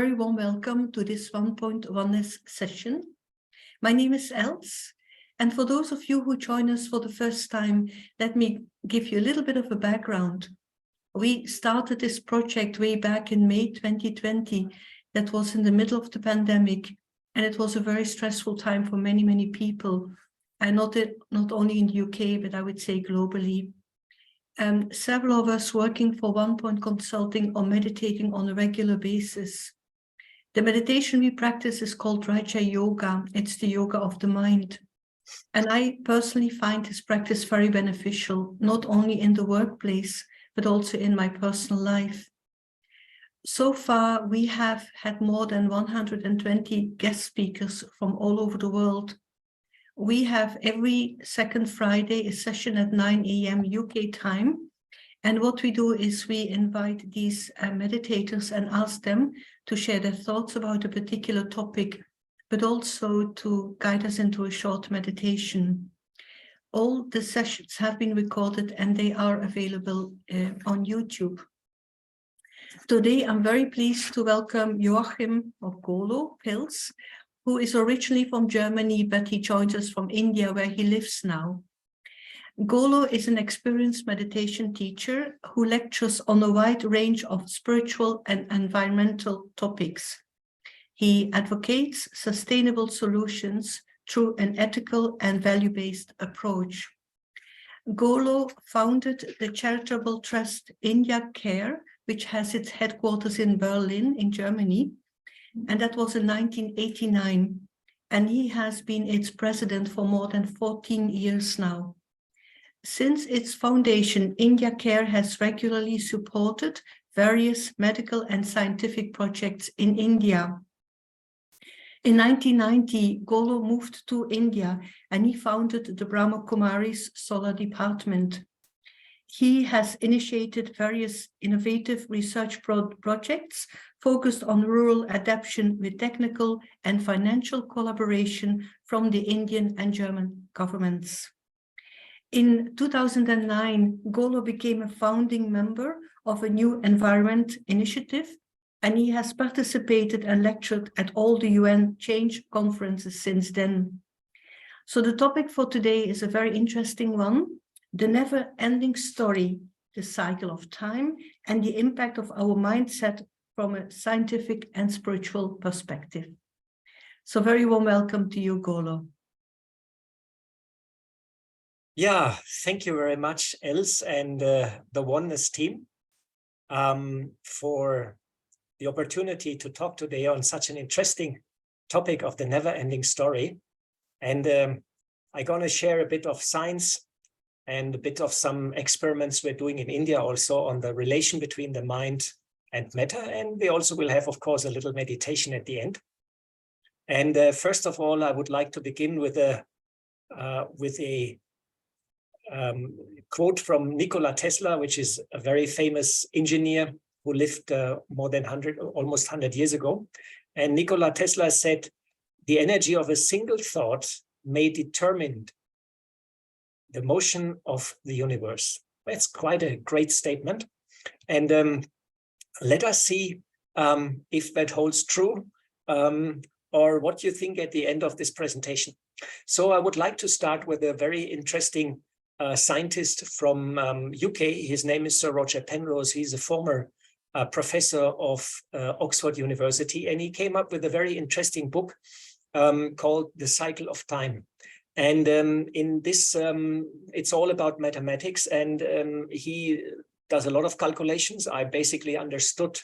very warm welcome to this 1.1ness session. My name is Els, and for those of you who join us for the first time, let me give you a little bit of a background. We started this project way back in May 2020. That was in the middle of the pandemic, and it was a very stressful time for many, many people, and not only in the UK, but I would say globally. Several of us working for One Point Consulting or meditating on a regular basis. The meditation we practice is called Raja Yoga. It's the yoga of the mind. And I personally find this practice very beneficial, not only in the workplace, but also in my personal life. So far, we have had more than 120 guest speakers from all over the world. We have every second Friday a session at 9 a.m. UK time. And what we do is we invite these meditators and ask them to share their thoughts about a particular topic, but also to guide us into a short meditation. All the sessions have been recorded and they are available on YouTube. Today, I'm very pleased to welcome Joachim of Golo Pilz, who is originally from Germany, but he joins us from India, where he lives now. Golo is an experienced meditation teacher who lectures on a wide range of spiritual and environmental topics. He advocates sustainable solutions through an ethical and value-based approach. Golo founded the charitable trust IndiaCare, which has its headquarters in Berlin, in Germany, and that was in 1989, and he has been its president for more than 14 years now. Since its foundation, IndiaCare has regularly supported various medical and scientific projects in India. In 1990, Golo moved to India and he founded the Brahma Kumaris Solar Department. He has initiated various innovative research projects focused on rural adaptation with technical and financial collaboration from the Indian and German governments. In 2009, Golo became a founding member of a new environment initiative, and he has participated and lectured at all the UN change conferences since then. So the topic for today is a very interesting one: the never-ending story, the cycle of time, and the impact of our mindset from a scientific and spiritual perspective. So very warm welcome to you, Golo. Yeah, thank you very much, Els and the Oneness team for the opportunity to talk today on such an interesting topic of the never-ending story. And I'm going to share a bit of science and a bit of some experiments we're doing in India also on the relation between the mind and matter. And we also will have, of course, a little meditation at the end. And first of all, I would like to begin with a quote from Nikola Tesla, which is a very famous engineer who lived more than almost 100 years ago. And Nikola Tesla said, "The energy of a single thought may determine the motion of the universe." That's quite a great statement. And let us see if that holds true or what you think at the end of this presentation. So I would like to start with a very interesting scientist from UK. His name is Sir Roger Penrose. He's a former professor of Oxford University, and he came up with a very interesting book called The Cycle of Time. And in this, it's all about mathematics, and he does a lot of calculations. I basically understood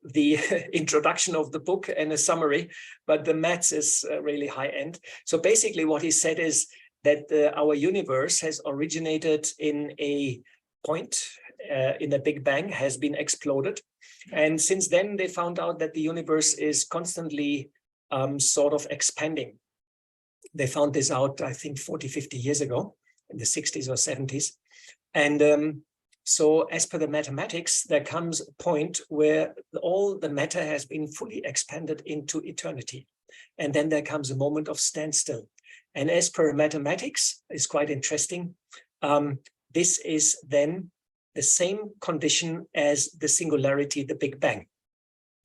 the introduction of the book and a summary, but the maths is really high end. So basically what he said is that our universe has originated in a point in the Big Bang, has been exploded. And since then, they found out that the universe is constantly sort of expanding. They found this out, I think, 40, 50 years ago, in the 60s or 70s. And so as per the mathematics, there comes a point where all the matter has been fully expanded into eternity. And then there comes a moment of standstill. And as per mathematics, it's quite interesting. This is then the same condition as the singularity, the Big Bang.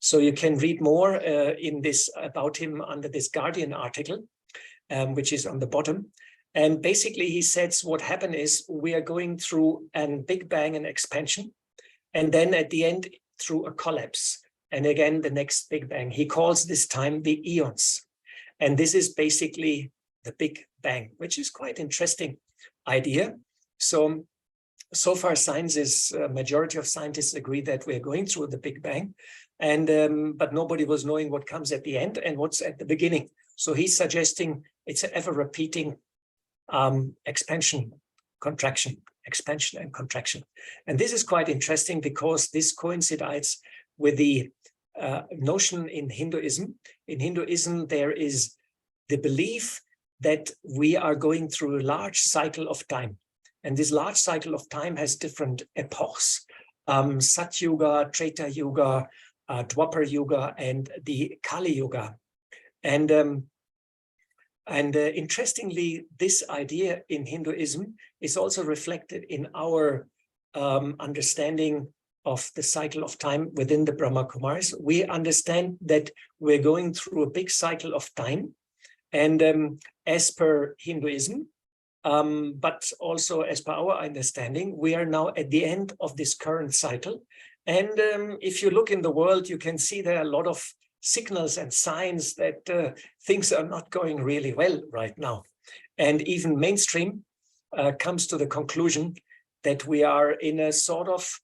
So you can read more in this about him under this Guardian article, which is on the bottom. And basically he says what happened is we are going through a big bang and expansion, and then at the end through a collapse. And again, the next big bang. He calls this time the eons. And this is basically the Big Bang, which is quite interesting idea. So far science is, majority of scientists agree that we're going through the Big Bang, and but nobody was knowing what comes at the end and what's at the beginning. So he's suggesting it's an ever-repeating expansion, contraction, expansion and contraction. And this is quite interesting because this coincides with the notion in Hinduism. In Hinduism, there is the belief that we are going through a large cycle of time. And this large cycle of time has different epochs, Sat Yuga, Treta Yuga, Dwapar Yuga, and the Kali Yuga. And interestingly, this idea in Hinduism is also reflected in our understanding of the cycle of time within the Brahma Kumaris. We understand that we're going through a big cycle of time. And as per Hinduism, but also as per our understanding, we are now at the end of this current cycle. And if you look in the world, you can see there are a lot of signals and signs that things are not going really well right now. And even mainstream comes to the conclusion that we are in a sort of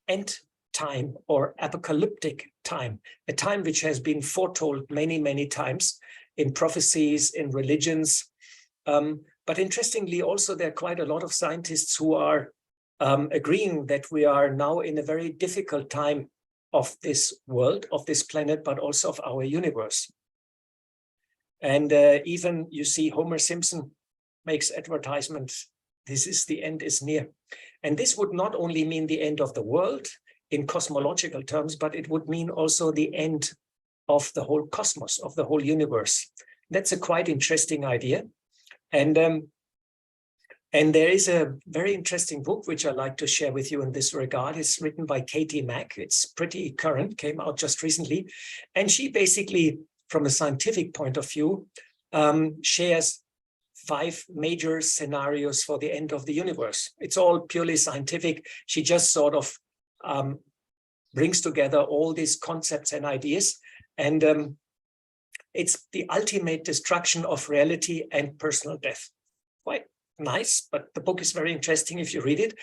end time or apocalyptic time, a time which has been foretold many, many times in prophecies, in religions. But interestingly, also, there are quite a lot of scientists who are agreeing that we are now in a very difficult time of this world, of this planet, but also of our universe. And even you see Homer Simpson makes advertisements, this is the end is near. And this would not only mean the end of the world in cosmological terms, but it would mean also the end of the whole cosmos, of the whole universe. That's a quite interesting idea. And there is a very interesting book which I'd like to share with you in this regard. It's written by Katie Mack. It's pretty current, came out just recently. And she basically, from a scientific point of view, shares 5 major scenarios for the end of the universe. It's all purely scientific. She just sort of brings together all these concepts and ideas. And it's the ultimate destruction of reality and personal death. Quite nice, but the book is very interesting if you read it.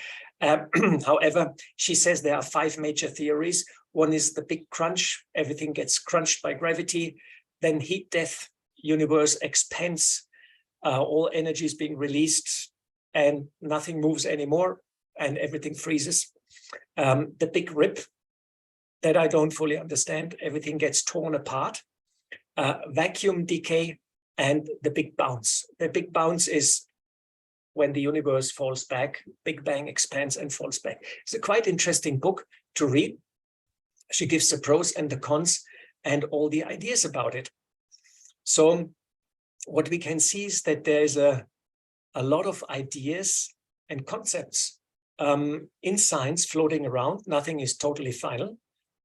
However, she says there are 5 major theories. One is the big crunch. Everything gets crunched by gravity. Then heat death, universe expands, all energy is being released and nothing moves anymore and everything freezes. The big rip that I don't fully understand, everything gets torn apart. Vacuum decay and the big bounce. The big bounce is when the universe falls back, Big Bang expands and falls back. It's a quite interesting book to read. She gives the pros and the cons and all the ideas about it. So what we can see is that there's a lot of ideas and concepts in science floating around. Nothing is totally final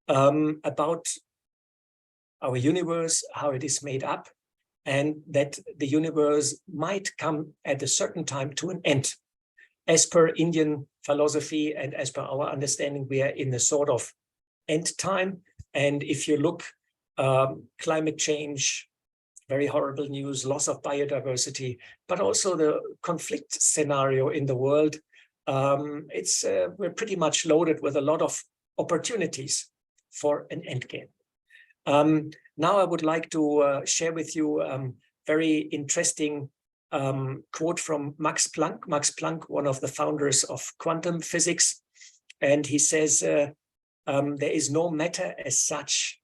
about our universe, how it is made up, and that the universe might come at a certain time to an end. As per Indian philosophy and as per our understanding, we are in a sort of end time. And if you look, climate change, very horrible news, loss of biodiversity, but also the conflict scenario in the world, we're pretty much loaded with a lot of opportunities for an end game. Now I would like to share with you a very interesting quote from Max Planck. Max Planck, one of the founders of quantum physics. And he says, there is no matter as such,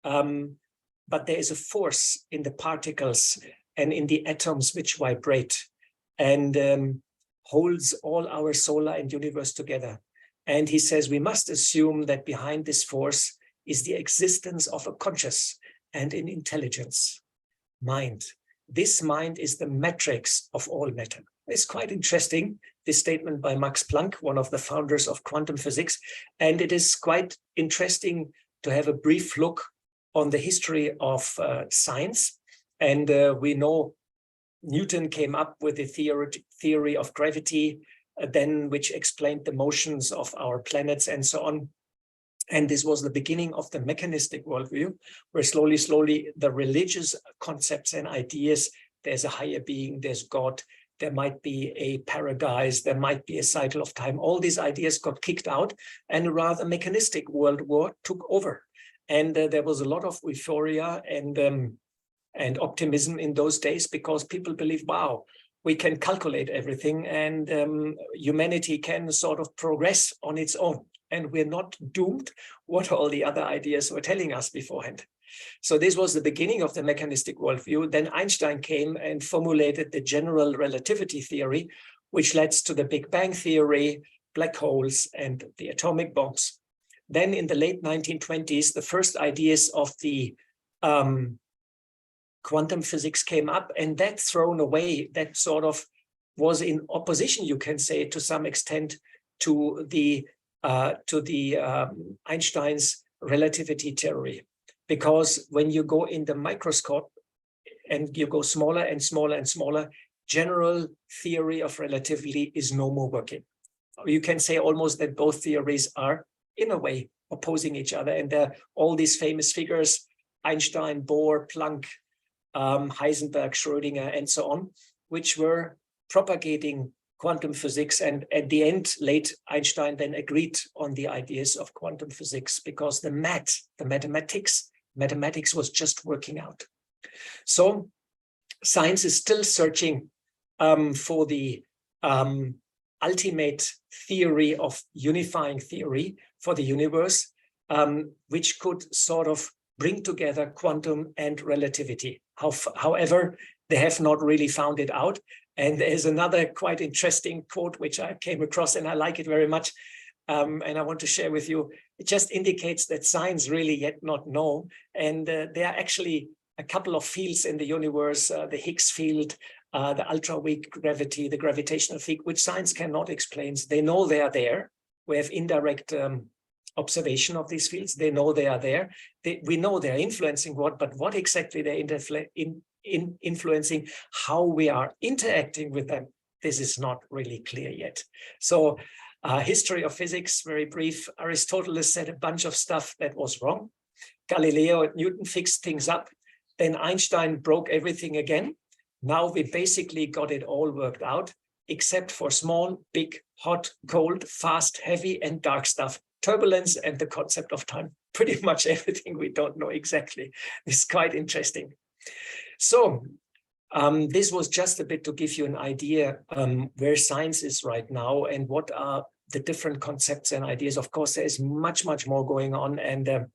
but there is a force in the particles and in the atoms which vibrate and holds all our solar and universe together. And he says, we must assume that behind this force is the existence of a conscious and an intelligence, mind. This mind is the matrix of all matter. It's quite interesting, this statement by Max Planck, one of the founders of quantum physics. And it is quite interesting to have a brief look on the history of science. And we know Newton came up with the theory of gravity, then which explained the motions of our planets and so on. And this was the beginning of the mechanistic worldview, where slowly, the religious concepts and ideas, there's a higher being, there's God, there might be a paradise, there might be a cycle of time. All these ideas got kicked out, and a rather mechanistic world war took over. And there was a lot of euphoria and optimism in those days, because people believed, wow, we can calculate everything, and humanity can sort of progress on its own. And we're not doomed what all the other ideas were telling us beforehand. So this was the beginning of the mechanistic worldview. Then Einstein came and formulated the general relativity theory, which led to the Big Bang theory, black holes, and the atomic bombs. Then in the late 1920s, the first ideas of the quantum physics came up, and that thrown away, that sort of was in opposition, you can say, to some extent, to the Einstein's relativity theory. Because when you go in the microscope and you go smaller and smaller and smaller, general theory of relativity is no more working. You can say almost that both theories are, in a way, opposing each other. And there are all these famous figures, Einstein, Bohr, Planck, Heisenberg, Schrödinger, and so on, which were propagating quantum physics. And at the end, late Einstein then agreed on the ideas of quantum physics, because the mathematics was just working out. So science is still searching for the ultimate theory of unifying theory for the universe, which could sort of bring together quantum and relativity. However, they have not really found it out. And there's another quite interesting quote which I came across, and I like it very much. And I want to share with you. It just indicates that science really yet not know. And there are actually a couple of fields in the universe, the Higgs field, the ultra-weak gravity, the gravitational field, which science cannot explain. They know they are there. We have indirect observation of these fields. They know they are there. We know they're influencing but what exactly they're influencing, how we are interacting with them, this is not really clear yet. So history of physics, very brief. Aristotle said a bunch of stuff that was wrong. Galileo and Newton fixed things up. Then Einstein broke everything again. Now we basically got it all worked out, except for small, big, hot, cold, fast, heavy, and dark stuff. Turbulence and the concept of time. Pretty much everything we don't know exactly. It's quite interesting. So this was just a bit to give you an idea where science is right now and what are the different concepts and ideas. Of course, there is much more going on, and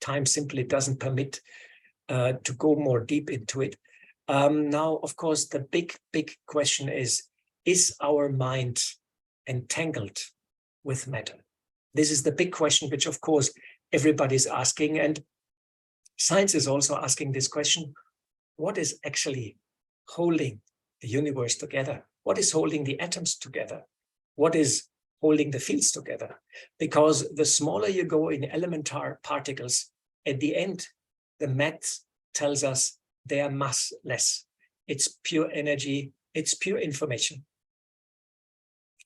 time simply doesn't permit to go more deep into it. Now, of course, the big question is our mind entangled with matter? This is the big question, which, of course, everybody's asking. And science is also asking this question: what is actually holding the universe together? What is holding the atoms together? What is holding the fields together? Because the smaller you go in elemental particles, at the end, the math tells us they are massless. It's pure energy. It's pure information.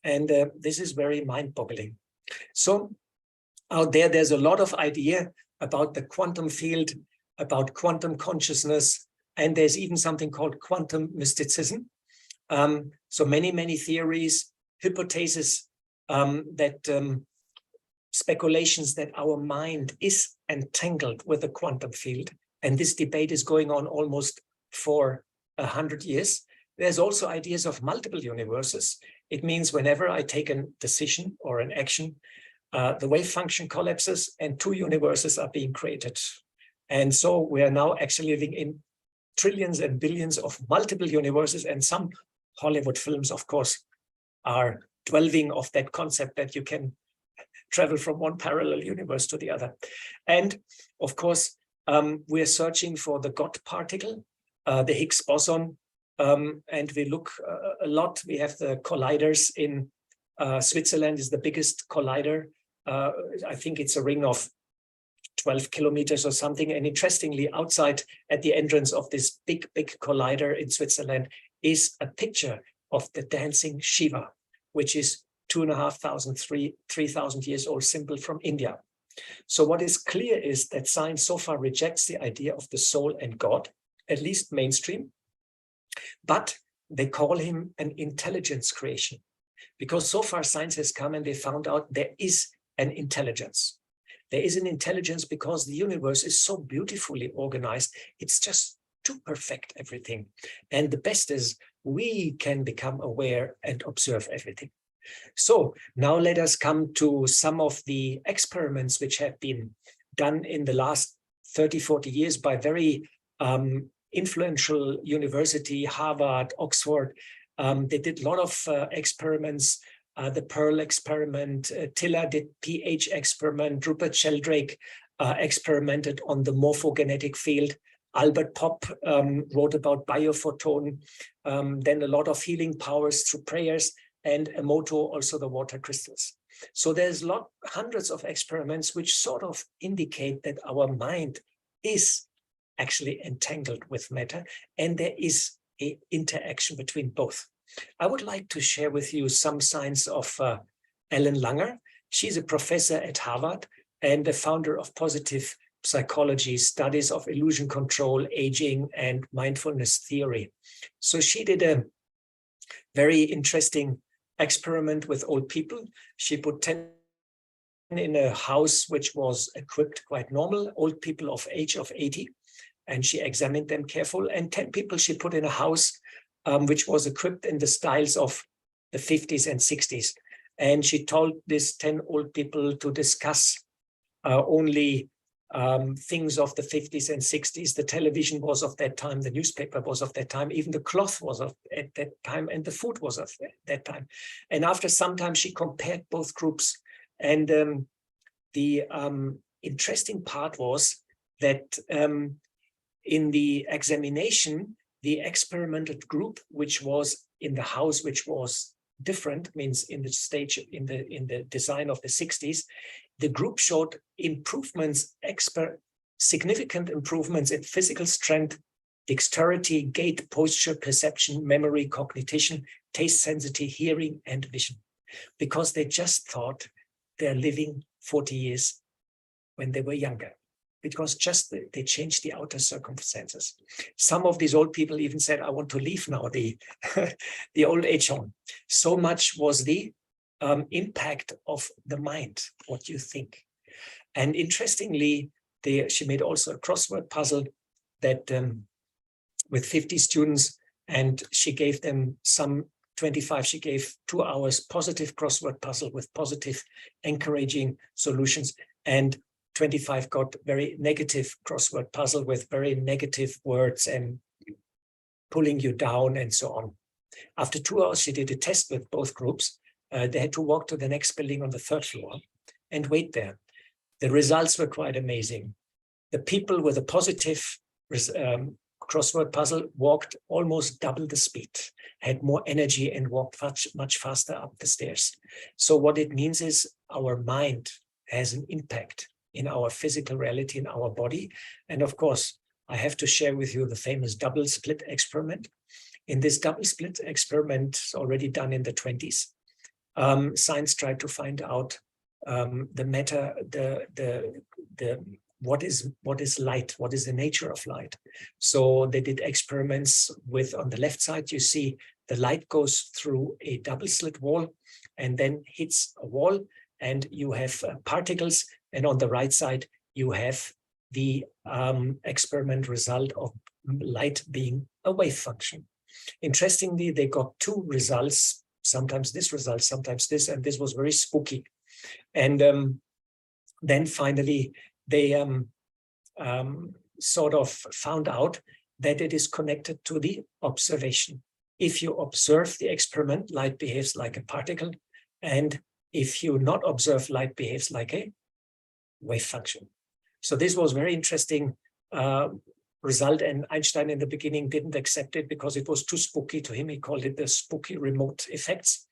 And this is very mind-boggling. So out there's a lot of idea about the quantum field, about quantum consciousness, and there's even something called quantum mysticism. So many theories, hypotheses, speculations that our mind is entangled with the quantum field. And this debate is going on almost for 100 years. There's also ideas of multiple universes. It means whenever I take a decision or an action, the wave function collapses and two universes are being created. And so we are now actually living in trillions and billions of multiple universes, and some Hollywood films, of course, are dwelling of that concept that you can travel from one parallel universe to the other. And of course, we're searching for the God particle, the Higgs boson, and we look a lot. We have the colliders in Switzerland is the biggest collider. I think it's a ring of 12 kilometers or something. And interestingly, outside at the entrance of this big collider in Switzerland is a picture of the dancing Shiva, which is 2,500, 3,000 years old, symbol from India. So what is clear is that science so far rejects the idea of the soul and God, at least mainstream, but they call him an intelligence creation, because so far science has come and they found out there is an intelligence. There is an intelligence because the universe is so beautifully organized. It's just too perfect, everything. And the best is we can become aware and observe everything. So now let us come to some of the experiments which have been done in the last 30, 40 years by very influential university, Harvard, Oxford. They did a lot of experiments, the Pearl experiment, Tiller did pH experiment, Rupert Sheldrake experimented on the morphogenetic field, Albert Popp wrote about biophoton, then a lot of healing powers through prayers, and Emoto, also the water crystals. So there's hundreds of experiments which sort of indicate that our mind is actually entangled with matter, and there is an interaction between both. I would like to share with you some signs of Ellen Langer. She's a professor at Harvard and the founder of positive psychology, studies of illusion control, aging, and mindfulness theory. So she did a very interesting experiment with old people. She put 10 in a house which was equipped quite normal, old people of age of 80, and she examined them careful, and 10 people she put in a house which was equipped in the styles of the 50s and 60s. And she told these 10 old people to discuss only things of the 50s and 60s. The television was of that time, the newspaper was of that time, even the cloth was of at that time, and the food was of that time. And after some time, she compared both groups. And the interesting part was that in the examination, the experimented group, which was in the house, which was different, means in the stage, in the design of the 60s, the group showed improvements, significant improvements in physical strength, dexterity, gait, posture, perception, memory, cognition, taste sensitivity, hearing, and vision, because they just thought they're living 40 years when they were younger, because just they changed the outer circumstances. Some of these old people even said, I want to leave now the, the old age home. So much was the impact of the mind, what you think. And interestingly, she made also a crossword puzzle that with 50 students, and she gave them some 25, she gave 2 hours positive crossword puzzle with positive, encouraging solutions, and 25 got very negative crossword puzzle with very negative words and pulling you down and so on. After 2 hours, she did a test with both groups. They had to walk to the next building on the 3rd floor and wait there. The results were quite amazing. The people with a positive crossword puzzle walked almost double the speed, had more energy, and walked much faster up the stairs. So what it means is our mind has an impact in our physical reality, in our body. And of course, I have to share with you the famous double split experiment. In this double split experiment, already done in the 20s, science tried to find out the matter, what is light, what is the nature of light. So they did experiments with, on the left side, you see the light goes through a double slit wall and then hits a wall, and you have particles. And on the right side, you have the experiment result of light being a wave function. Interestingly, they got 2 results, sometimes this result, sometimes this, and this was very spooky. And then finally, they sort of found out that it is connected to the observation. If you observe the experiment, light behaves like a particle. And if you not observe, light behaves like a wave function. So this was very interesting result, and Einstein in the beginning didn't accept it because it was too spooky to him. He called it the spooky remote effects.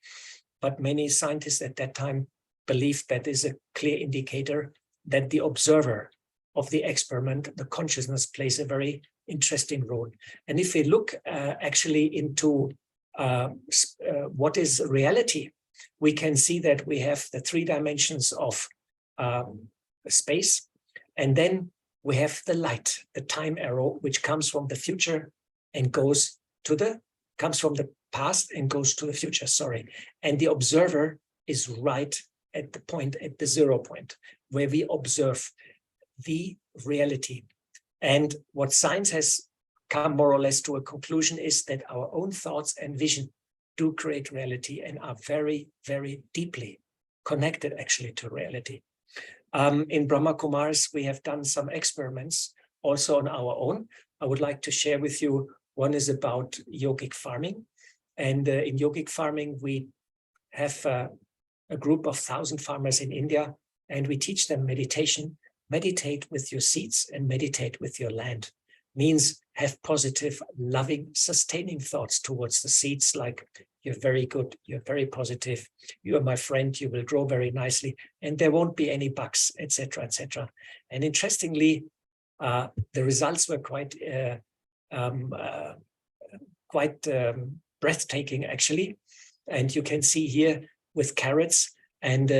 But many scientists at that time believed that is a clear indicator that the observer of the experiment, the consciousness plays a very interesting role. And if we look actually into what is reality, we can see that we have the 3 dimensions of space, and then we have the light, the time arrow, which comes from the future and comes from the past and goes to the future, And the observer is right at the point, at the 0 point, where we observe the reality. And what science has come more or less to a conclusion is that our own thoughts and vision do create reality and are very, very deeply connected actually to reality. In Brahma Kumaris, we have done some experiments also on our own. I would like to share with you. One is about yogic farming. And in yogic farming, we have a group of 1,000 farmers in India, and we teach them meditation. Meditate with your seeds and meditate with your land. Means have positive, loving, sustaining thoughts towards the seeds, like you're very good, you're very positive, you are my friend, you will grow very nicely, and there won't be any bugs, etc., etc. And interestingly, the results were quite breathtaking, actually. And you can see here with carrots, and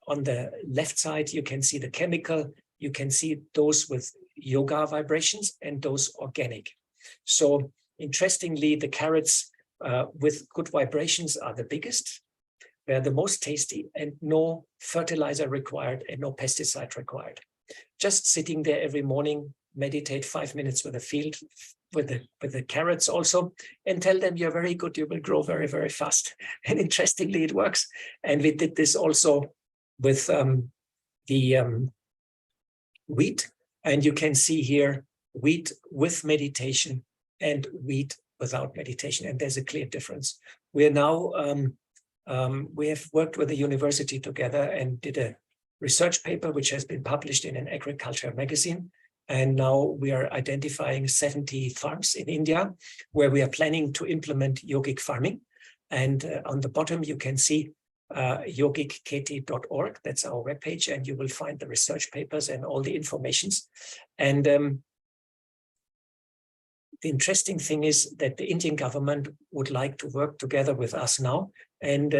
on the left side, you can see the chemical, you can see those with yoga vibrations and those organic. So interestingly, the carrots with good vibrations are the biggest, they're the most tasty, and no fertilizer required and no pesticide required. Just sitting there every morning, meditate 5 minutes with the field, with the carrots also, and tell them you're very good, you will grow very, very fast. And interestingly, it works. And we did this also with the wheat. And you can see here wheat with meditation and wheat without meditation. And there's a clear difference. We are now, we have worked with the university together and did a research paper, which has been published in an agriculture magazine. And now we are identifying 70 farms in India where we are planning to implement yogic farming. And on the bottom, you can see yogikketi.org. That's our webpage, and you will find the research papers and all the informations. And the interesting thing is that the Indian government would like to work together with us now and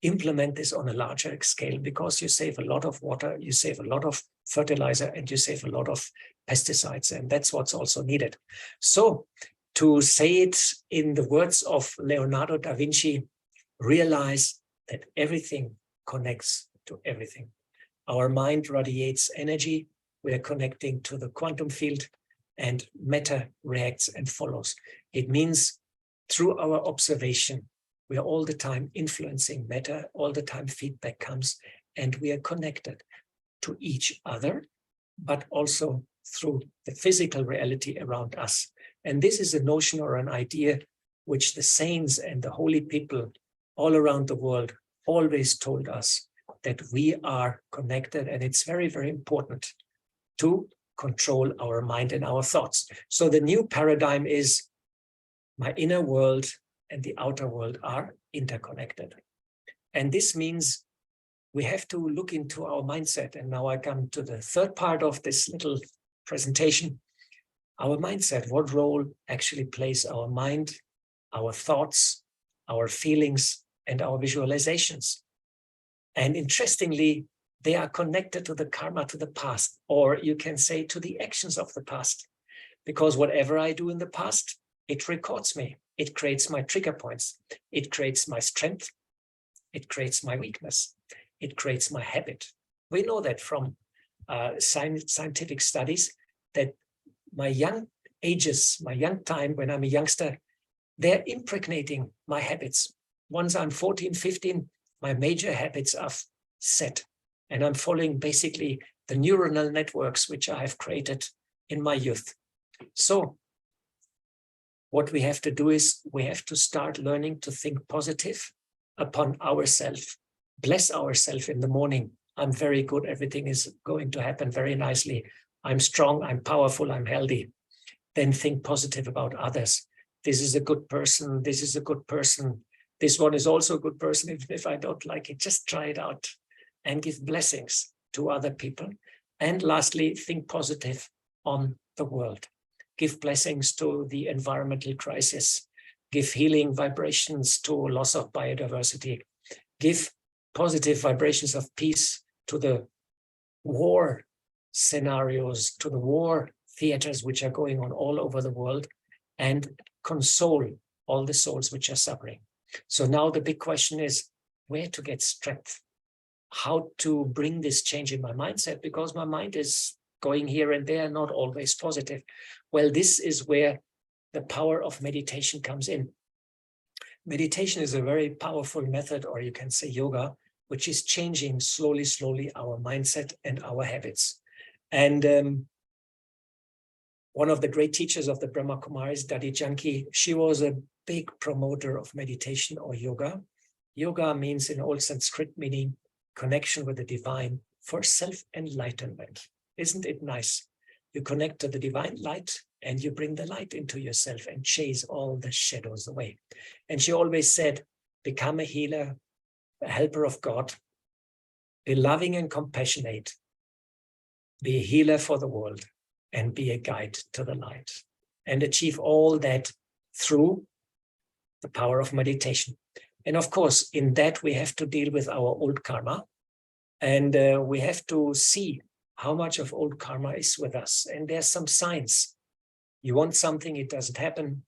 implement this on a larger scale, because you save a lot of water, you save a lot of fertilizer, and you save a lot of pesticides, and that's what's also needed. So to say it in the words of Leonardo da Vinci, realize that everything connects to everything. Our mind radiates energy, we are connecting to the quantum field, and matter reacts and follows. It means through our observation, we are all the time influencing matter, all the time feedback comes, and we are connected to each other, but also through the physical reality around us. And this is a notion or an idea which the saints and the holy people all around the world always told us, that we are connected, and it's very, very important to control our mind and our thoughts. So the new paradigm is my inner world and the outer world are interconnected. And this means we have to look into our mindset. And now I come to the third part of this little presentation. Our mindset, what role actually plays our mind, our thoughts, our feelings, and our visualizations. And interestingly, they are connected to the karma, to the past, or you can say to the actions of the past. Because whatever I do in the past, it records me. It creates my trigger points. It creates my strength. It creates my weakness. It creates my habit. We know that from scientific studies that my young ages, my young time when I'm a youngster, they're impregnating my habits. Once I'm 14, 15, my major habits are set. And I'm following basically the neuronal networks which I have created in my youth. So what we have to do is we have to start learning to think positive upon ourselves. Bless ourselves in the morning. I'm very good. Everything is going to happen very nicely. I'm strong. I'm powerful. I'm healthy. Then think positive about others. This is a good person. This is a good person. This one is also a good person. If I don't like it, just try it out and give blessings to other people. And lastly, think positive on the world. Give blessings to the environmental crisis. Give healing vibrations to loss of biodiversity. Give positive vibrations of peace to the war scenarios, to the war theaters which are going on all over the world, and console all the souls which are suffering. So now the big question is where to get strength, how to bring this change in my mindset, because my mind is going here and there, not always positive. Well, this is where the power of meditation comes in. Meditation is a very powerful method, or you can say yoga, which is changing slowly our mindset and our habits. And one of the great teachers of the Brahma Kumaris, Dadi Janki, she was a big promoter of meditation or yoga. Yoga means in old Sanskrit meaning connection with the divine for self-enlightenment. Isn't it nice? You connect to the divine light and you bring the light into yourself and chase all the shadows away. And she always said, become a healer, a helper of God, be loving and compassionate, be a healer for the world, and be a guide to the light, and achieve all that through the power of meditation. And of course, in that we have to deal with our old karma, and we have to see how much of old karma is with us. And there's some signs. You want something, it doesn't happen,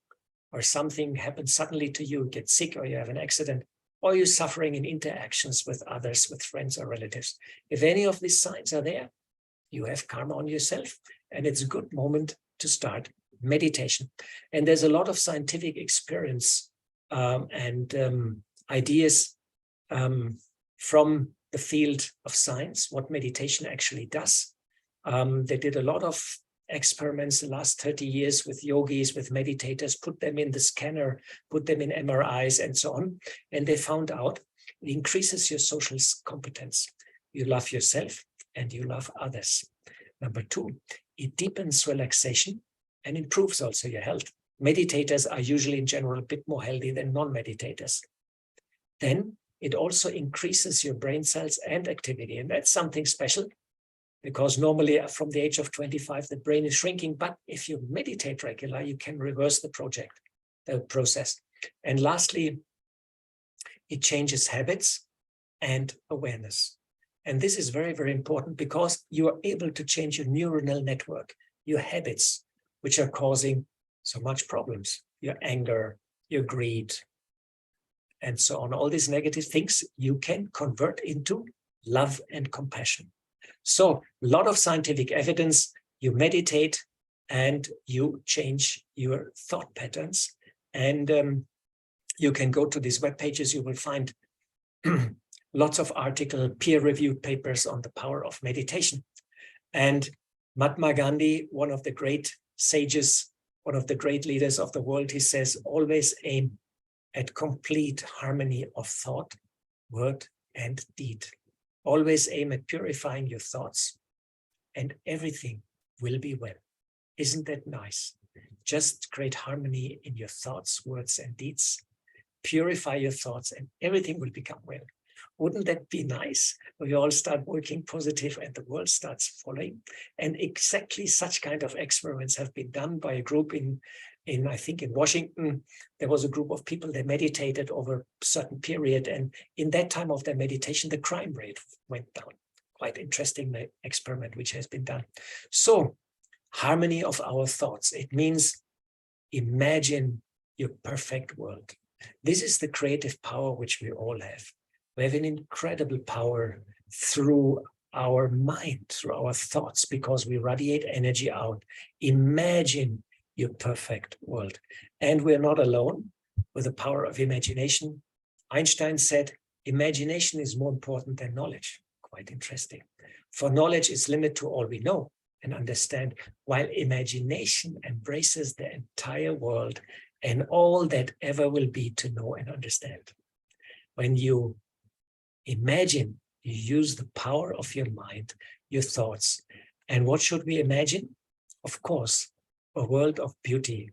or something happens suddenly to you, get sick, or you have an accident, or you're suffering in interactions with others, with friends or relatives. If any of these signs are there, you have karma on yourself, and it's a good moment to start meditation. And there's a lot of scientific experience and ideas from the field of science, what meditation actually does. They did a lot of experiments the last 30 years with yogis, with meditators, put them in the scanner, put them in MRIs and so on. And they found out it increases your social competence. You love yourself and you love others. Number two, it deepens relaxation and improves also your health. Meditators are usually in general a bit more healthy than non-meditators. Then it also increases your brain cells and activity. And that's something special, because normally from the age of 25, the brain is shrinking. But if you meditate regularly, you can reverse the process. And lastly, it changes habits and awareness. And this is very, very important, because you are able to change your neuronal network, your habits, which are causing so much problems, your anger, your greed, and so on. All these negative things you can convert into love and compassion. So a lot of scientific evidence, you meditate and you change your thought patterns. And you can go to these web pages, you will find lots of articles, peer-reviewed papers on the power of meditation. And Mahatma Gandhi, one of the great sages, one of the great leaders of the world, he says, always aim at complete harmony of thought, word, and deed. Always aim at purifying your thoughts, and everything will be well. Isn't that nice? Just create harmony in your thoughts, words, and deeds. Purify your thoughts, and everything will become well. Wouldn't that be nice? We all start working positive and the world starts following. And exactly such kind of experiments have been done by a group in I think in Washington. There was a group of people, they meditated over a certain period. And in that time of their meditation, the crime rate went down. Quite interesting experiment which has been done. So harmony of our thoughts. It means imagine your perfect world. This is the creative power which we all have. We have an incredible power through our mind, through our thoughts, because we radiate energy out. Imagine your perfect world. And we're not alone with the power of imagination. Einstein said, imagination is more important than knowledge. Quite interesting. For knowledge is limited to all we know and understand, while imagination embraces the entire world and all that ever will be to know and understand. When you imagine, you use the power of your mind, your thoughts. And what should we imagine? Of course, a world of beauty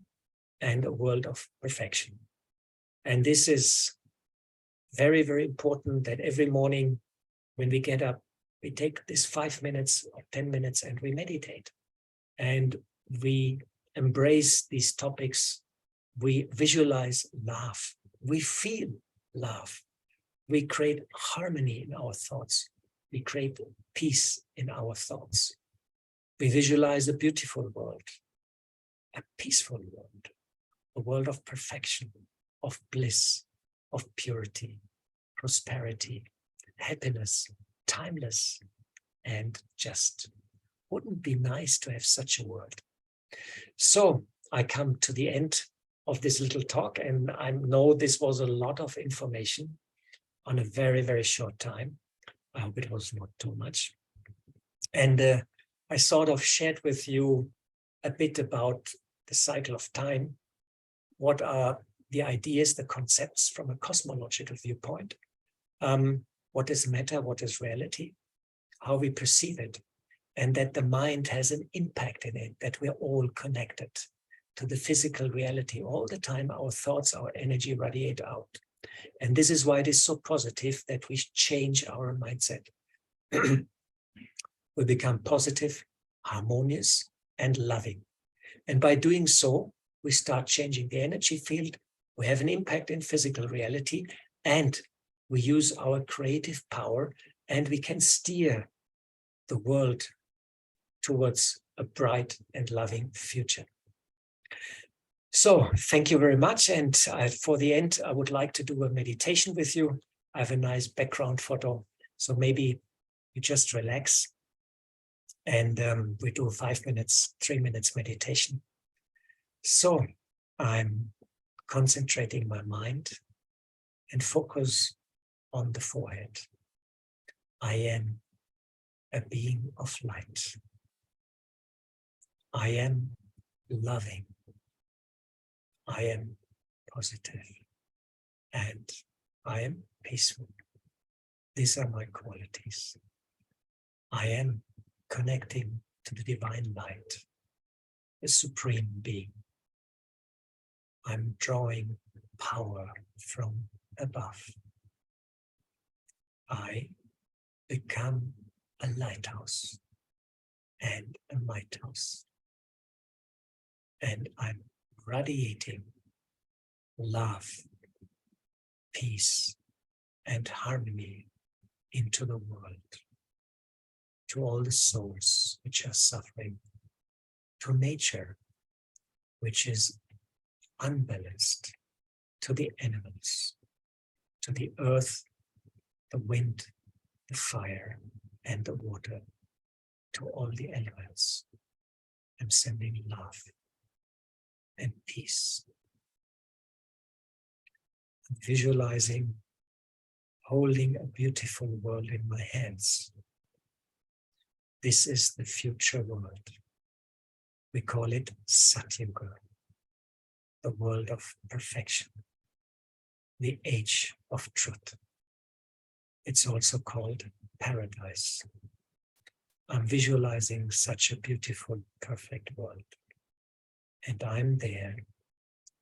and a world of perfection. And this is very, very important, that every morning when we get up, we take this 5 minutes or 10 minutes and we meditate. And we embrace these topics. We visualize love. We feel love. We create harmony in our thoughts. We create peace in our thoughts. We visualize a beautiful world, a peaceful world, a world of perfection, of bliss, of purity, prosperity, happiness, timeless, and just. Wouldn't it be nice to have such a world? So I come to the end of this little talk, and I know this was a lot of information on a very, very short time. I hope it was not too much. And I sort of shared with you a bit about the cycle of time. What are the ideas, the concepts from a cosmological viewpoint? What is matter? What is reality? How we perceive it? And that the mind has an impact in it, that we're all connected to the physical reality all the time. Our thoughts, our energy radiate out. And this is why it is so positive that we change our mindset. We become positive, harmonious, and loving. And by doing so, we start changing the energy field. We have an impact in physical reality, and we use our creative power, and we can steer the world towards a bright and loving future. So thank you very much. And for the end, I would like to do a meditation with you. I have a nice background photo. So maybe you just relax and we do 5 minutes, 3 minutes meditation. So I'm concentrating my mind and focus on the forehead. I am a being of light. I am loving. I am positive. And I am peaceful. These are my qualities. I am connecting to the divine light, the supreme being. I'm drawing power from above. I become a lighthouse and a lighthouse. And I'm radiating love, peace, and harmony into the world, to all the souls which are suffering, to nature, which is unbalanced, to the animals, to the earth, the wind, the fire, and the water, to all the elements. I'm sending love and peace. I'm visualizing holding a beautiful world in my hands. This is the future world. We call it Satyuga, the world of perfection, the age of truth. It's also called paradise. I'm visualizing such a beautiful, perfect world. And I'm there,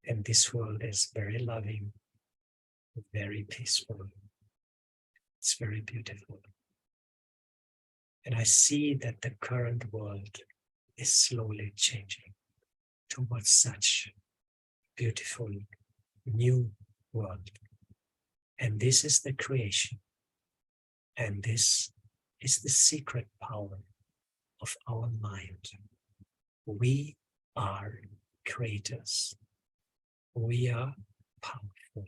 and this world is very loving, very peaceful. It's very beautiful. And I see that the current world is slowly changing towards such beautiful new world. And this is the creation. And this is the secret power of our mind. We are creators. We are powerful.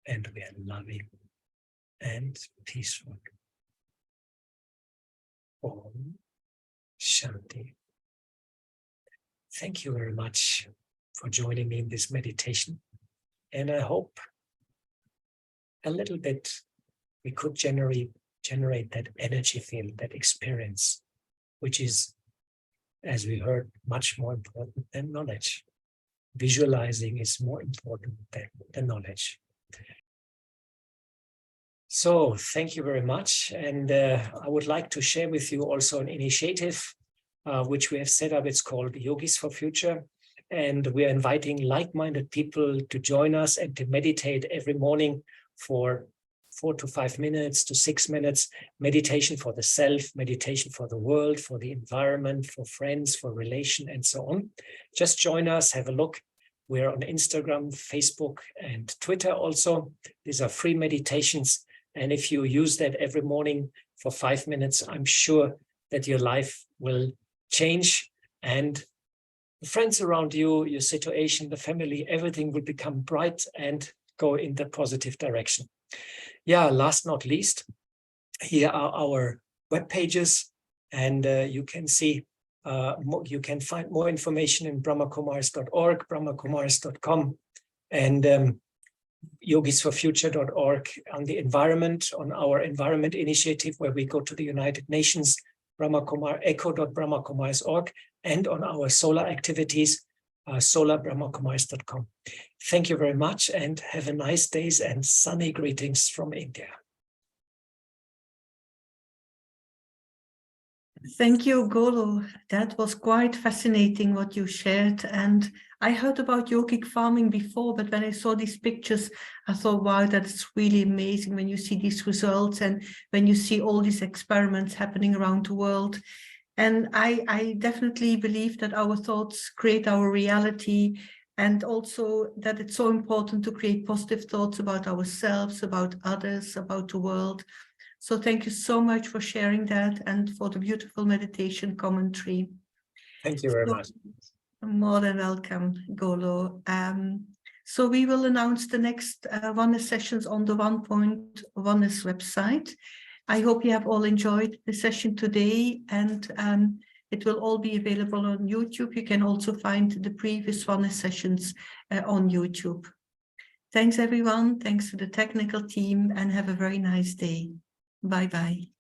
And we are loving and peaceful. Om Shanti. Thank you very much for joining me in this meditation. And I hope a little bit we could generate that energy field, that experience, which is, as we heard, much more important than knowledge. Visualizing is more important than the knowledge. So thank you very much. And I would like to share with you also an initiative which we have set up. It's called Yogis for Future. And we are inviting like-minded people to join us and to meditate every morning for 4 to 5 minutes to 6 minutes, meditation for the self, meditation for the world, for the environment, for friends, for relation, and so on. Just join us, have a look. We're on Instagram, Facebook, and Twitter also. These are free meditations. And if you use that every morning for 5 minutes, I'm sure that your life will change, and the friends around you, your situation, the family, everything will become bright and go in the positive direction. Yeah, last not least, here are our web pages, and you can see, you can find more information in brahmakumaris.org, brahmakumaris.com, and yogisforfuture.org on the environment, on our environment initiative where we go to the United Nations, echo.brahmakumaris.org, and on our solar activities, solarbrahmakumaris.com. Thank you very much and have a nice day and sunny greetings from India. Thank you, Golo. That was quite fascinating what you shared. And I heard about yogic farming before, but when I saw these pictures, I thought, wow, that's really amazing when you see these results and when you see all these experiments happening around the world. And I definitely believe that our thoughts create our reality, and also that it's so important to create positive thoughts about ourselves, about others, about the world. So thank you so much for sharing that and for the beautiful meditation commentary. Thank you very much. More than welcome, Golo. So we will announce the next Oneness sessions on the 1.Oneness website. I hope you have all enjoyed the session today, and it will all be available on YouTube. You can also find the previous Oneness sessions on YouTube. Thanks, everyone. Thanks to the technical team, and have a very nice day. Bye-bye.